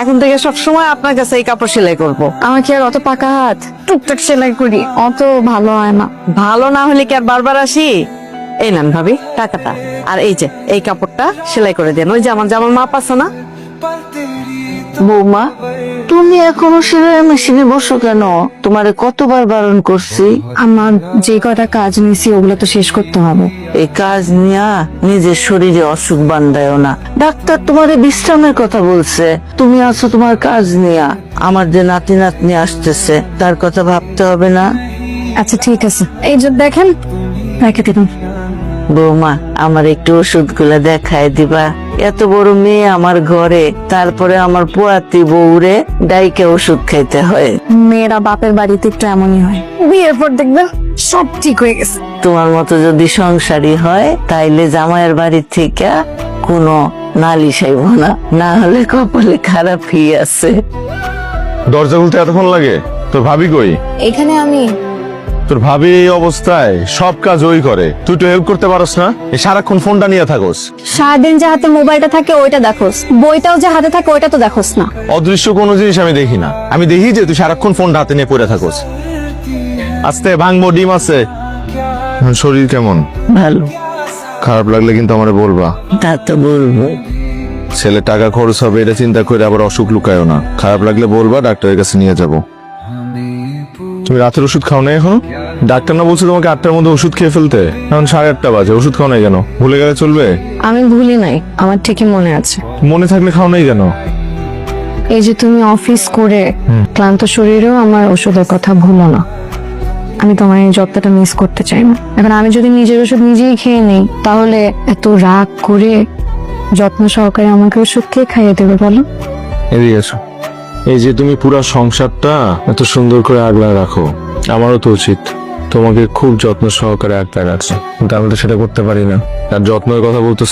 এখন থেকে সব সময় আপনার কাছে এই কাপড় সেলাই করব। আমার কি আর অত পাকা হাত? টুকটাক সেলাই করি, অত ভালো হয় না। ভালো না হলে কি আর বারবার আসি? এই নেন ভাবি টাকাটা, আর এই যে এই কাপড়টা সেলাই করে দেন। ওই যে আমার জামার মাপ আছে না? বৌমা, তুমি এখনো সেলাই মেশিনে বসো কেন? তোমারে কতবার বারণ করছি। আমার যে কটা কাজ নিছি ওগুলো তো শেষ করতে হবে। এই কাজ নিয়া নিজের শরীরে অসুখ বান্ধায় না। ডাক্তার তোমারে বিশ্রামের কথা বলছে, তুমি আছো তোমার কাজ নিয়া। আমার যে নাতি নাতনি আসতেছে তার কথা ভাবতে হবে না? আচ্ছা ঠিক আছে, এই যে দেখেন রেখে দিলাম। বৌমা, আমার একটু ওষুধ গুলা দেখায় দিবা? এত বড় মেয়ে আমার ঘরে, তারপরে আমার পোয়াতি বউরে ডাইকে ওষুধ খাইতে হয়। মেয়েরা বাপের বাড়িতে একটু এমনই হয়, বিয়ের পর দেখবে সব ঠিক হয়ে গেছে। তোমার মতো যদি সংসারী হয় তাইলে জামাইয়ের বাড়ি থেকে কোনো নালিশ আইব না, না হলে কপালে খারাপই আছে। দরজা খুলতে এতক্ষণ লাগে? তোর ভাবি কই? এখানে আমি তোর ভাবি এই অবস্থায় সব কাজ ওই করে, তুই তো হেল্প করতে পারস না? এই সারাক্ষণ ফোনটা নিয়ে থাকোস। সারাদিন যে হাতে মোবাইলটা থাকে ওইটা দেখোস, বইটাও যে হাতে থাকে ওইটা তো দেখোস না। অদৃশ্য কোনো জিনিস আমি দেখি না, আমি দেখি যে তুই সারাক্ষণ ফোনটা হাতে নিয়ে পড়ে থাকোস। আস্তে ভাঙবো, ডিম আছে। শরীর কেমন? ভালো। খারাপ লাগলে কিন্তু আমারে বলবা। তা তো বলবো। ছেলে টাকা খরচ হবে এটা চিন্তা করে আবার অসুখ লুকায়ও না। খারাপ লাগলে বলবা, ডাক্তারের কাছে নিয়ে যাব। তুমি রাতের ওষুধ খাও না এখনো? ডাক্তার না বলছে তোমাকে 8টার মধ্যে ওষুধ খেয়ে ফেলতে? এখন 8:30 বাজে, ওষুধ খাও নাই কেন? ভুলে গেলে চলবে? আমি ভুলি নাই, আমার ঠিকই মনে আছে। মনে থাকলে খাও নাই কেন? এই যে তুমি অফিস করে ক্লান্ত শরীরেও আমার ওষুধের কথা ভুলো না। আমি তোমার এই যত্নটা মিস করতে চাই না। এখন আমি যদি নিজের ওষুধ নিজেই খেয়ে নিই তাহলে এত রাগ করে যত্ন সহকারে আমাকে ওষুধ কে খাইয়ে দেবে বলো? এদিকে এসো। এই যে তুমি পুরো সংসারটা এত সুন্দর করে আগলা রাখো, আমারও তো উচিত তোমাকে খুব যত্ন সহকারে আগলা রাখছি, কিন্তু আমি তো সেটা করতে পারি না। আর যত্নের কথা বলতে